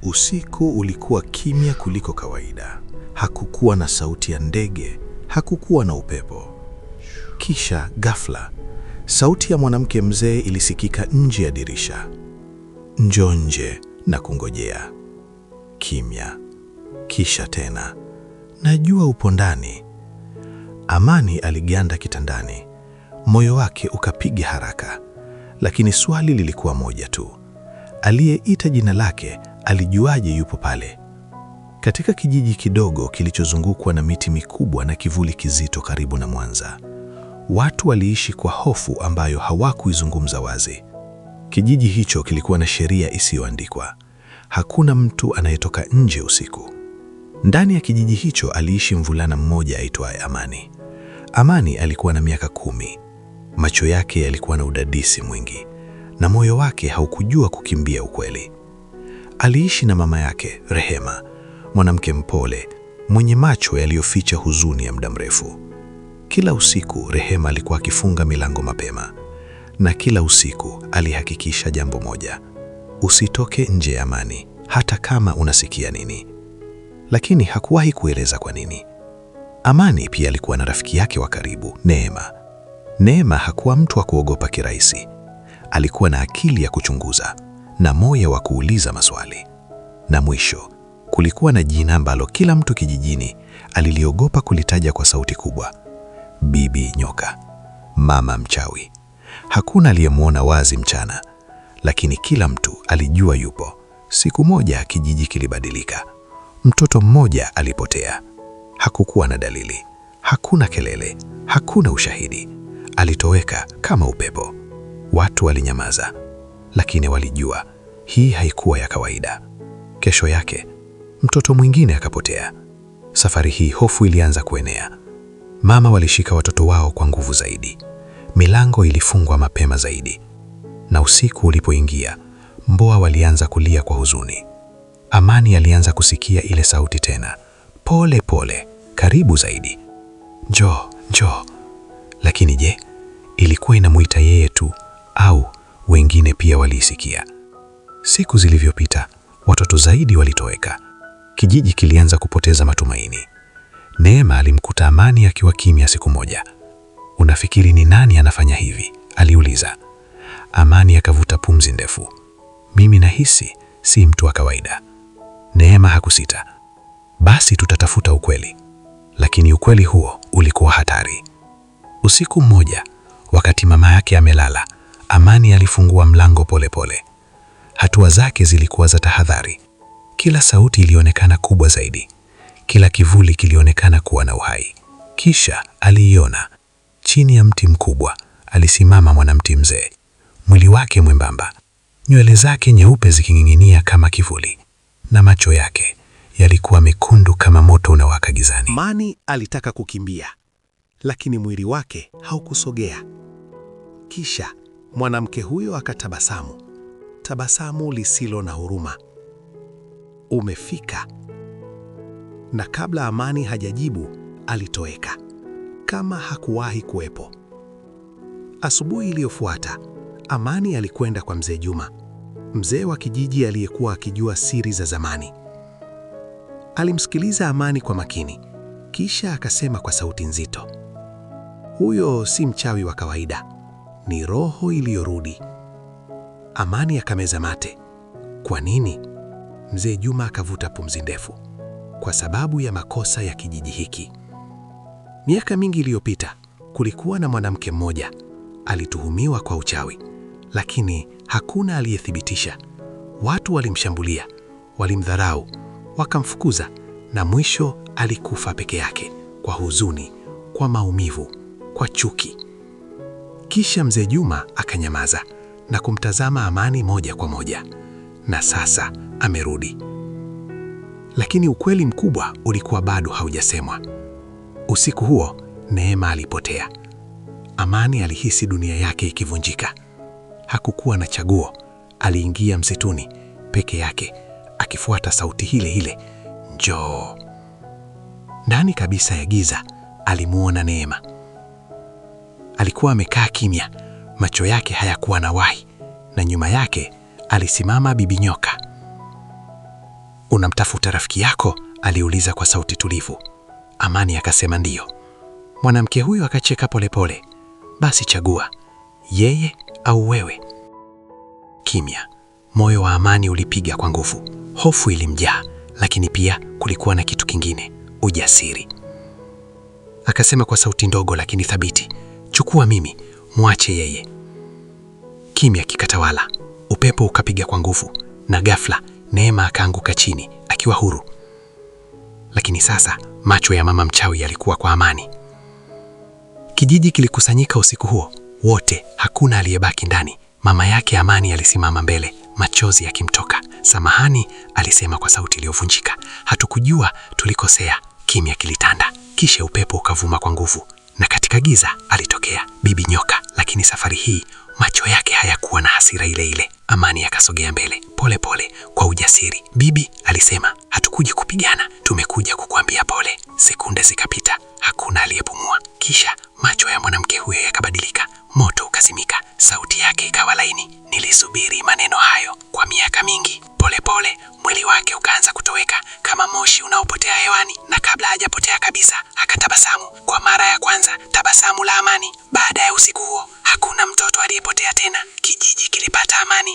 Usiku ulikuwa kimya kuliko kawaida. Hakukuwa na sauti ya ndege, hakukuwa na upepo. Kisha ghafla, sauti ya mwanamke mzee ilisikika nje ya dirisha. Njoo nje na kungojea. Kimya. Kisha tena, najua upo ndani. Amani aliganda kitandani. Moyo wake ukapiga haraka. Lakini swali lilikuwa moja tu. Aliyeita jina lake alijuaje yupo pale? Katika kijiji kidogo kilichozungukwa na miti mikubwa na kivuli kizito karibu na Mwanza, watu waliishi kwa hofu ambayo hawakuizungumza wazi. Kijiji hicho kilikuwa na sheria isiyoandikwa. Hakuna mtu anayetoka nje usiku. Ndani ya kijiji hicho aliishi mvulana mmoja aitwaye Amani. Amani alikuwa na miaka 10. Macho yake yalikuwa na udadisi mwingi na moyo wake haukujua kukimbia ukweli. Aliishi na mama yake, Rehema, mwanamke mpole, mwenye macho yaliyoficha huzuni ya muda mrefu. Kila usiku Rehema alikuwa akifunga milango mapema, na kila usiku alihakikisha jambo moja: usitoke nje ya Amani, hata kama unasikia nini. Lakini hakuwahi kueleza kwa nini. Amani pia alikuwa na rafiki yake wa karibu, Neema. Neema hakuwa mtu wa kuogopa kirahisi. Alikuwa na akili ya kuchunguza na moyo wa kuuliza maswali. Na mwisho, kulikuwa na jina ambalo kila mtu kijijini aliliogopa kulitaja kwa sauti kubwa: Bibi Nyoka, mama mchawi. Hakuna aliyemwona wazi mchana, lakini kila mtu alijua yupo. Siku moja kijiji kilibadilika. Mtoto mmoja alipotea. Hakukuwa na dalili, hakuna kelele, hakuna ushahidi. Alitoweka kama upepo. Watu walinyamaza, lakini walijua hii haikuwa ya kawaida. Kesho yake, mtoto mwingine akapotea. Safari hii hofu ilianza kuenea. Mama walishika watoto wao kwa nguvu zaidi. Milango ilifungwa mapema zaidi. Na usiku ulipoingia, mbwa walianza kulia kwa huzuni. Amani alianza kusikia ile sauti tena, pole pole, karibu zaidi. Njoo, njoo. Lakini je, ilikuwa inamuita yeye tu au wengine pia waliisikia? Siku zilivyopita, watoto zaidi walitoweka. Kijiji kilianza kupoteza matumaini. Neema alimkuta Amani akiwa kimya siku moja. Unafikiri ni nani anafanya hivi? Aliuliza. Amani akavuta pumzi ndefu. Mimi nahisi si mtu wa kawaida. Neema hakusita. Basi tutatafuta ukweli. Lakini ukweli huo ulikuwa hatari. Usiku mmoja, wakati mama yake amelala, Amani alifungua mlango polepole. Hatua zake zilikuwa za tahadhari. Kila sauti ilionekana kubwa zaidi. Kila kivuli kilionekana kuwa na uhai. Kisha aliiona. Chini ya mti mkubwa alisimama mwanamke mzee. Mwili wake mwembamba, nywele zake nyeupe ziking'ing'inia kama kivuli, na macho yake yalikuwa mekundu kama moto unawaka gizani. Amani alitaka kukimbia, lakini mwili wake haukusogea. Kisha mwanamke huyo akatabasamu, tabasamu lisilo na huruma. Umefika. Na kabla Amani hajajibu, alitoweka kama hakuwahi kuwepo. Asubuhi iliyofuata, Amani alikwenda kwa mzee Juma, mzee wa kijiji aliyekuwa akijua siri za zamani. Alimsikiliza Amani kwa makini, kisha akasema kwa sauti nzito, huyo si mchawi wa kawaida, ni roho iliyorudi. Amani akameza mate. Kwa nini? Mzee Juma akavuta pumzi ndefu. Kwa sababu ya makosa ya kijiji hiki. Miaka mingi iliyopita, kulikuwa na mwanamke mmoja alituhumiwa kwa uchawi, lakini hakuna aliyethibitisha. Watu walimshambulia, walimdharau, wakamfukuza, na mwisho alikufa peke yake, kwa huzuni, kwa maumivu, kwa chuki. Kisha mzee Juma akanyamaza na kumtazama Amani moja kwa moja. Na sasa amerudi. Lakini ukweli mkubwa ulikuwa bado haujasemwa. Usiku huo Neema alipotea. Amani alihisi dunia yake ikivunjika. Hakukuwa na chaguo. Aliingia msituni peke yake, akifuata sauti ile ile, njoo. Ndani kabisa ya giza alimuona Neema. Alikuwa amekaa kimya, macho yake hayakuwa na wahi, na nyuma yake alisimama Bibi Nyoka. Unamtafuta rafiki yako? Aliuliza kwa sauti tulivu. Amani akasema ndiyo. Mwanamke huyo akacheka polepole. Basi chagua, yeye au wewe. Kimya. Moyo wa Amani ulipiga kwa nguvu. Hofu ilimjaa, lakini pia kulikuwa na kitu kingine, ujasiri. Akasema kwa sauti ndogo lakini thabiti, chukua mimi, mwache yeye. Kimya kikatawala. Upepo ukapiga kwa nguvu, na ghafla Neema akaanguka chini akiwa huru. Lakini sasa macho ya mama mchawi yalikuwa kwa Amani. Kijiji kilikusanyika usiku huo, wote, hakuna aliyebaki ndani. Mama yake Amani alisimama mbele, machozi yakimtoka. Samahani, alisema kwa sauti iliyovunjika. Hatukujua, tulikosea. Kimya kilitanda, kisha upepo ukavuma kwa nguvu, na katika giza alitokea Bibi Nyoka, lakini safari hii macho yake hayakuwa na hasira ile ile. Amani akasogea mbele, pole pole, kwa ujasiri. Bibi, alisema, hatukuja kupigana, tumekuja kukuambia pole. Sekunde zikapita, hakuna aliyepumua. Kisha macho ya mwanamke huyo yakabadilika, moto ukazimika, sauti yake ikawa laini. Nilisubiri maneno hayo kwa miaka mingi. Pole pole, mwili wake ukaanza kutoweka kama moshi unaopotea hewani, na kabla hajapotea kabisa, akatabasamu kwa mara ya kwanza, tabasamu la Amani. Baada ya usiku huo, hakuna mtoto aliyepotea tena. Kijiji kilipata amani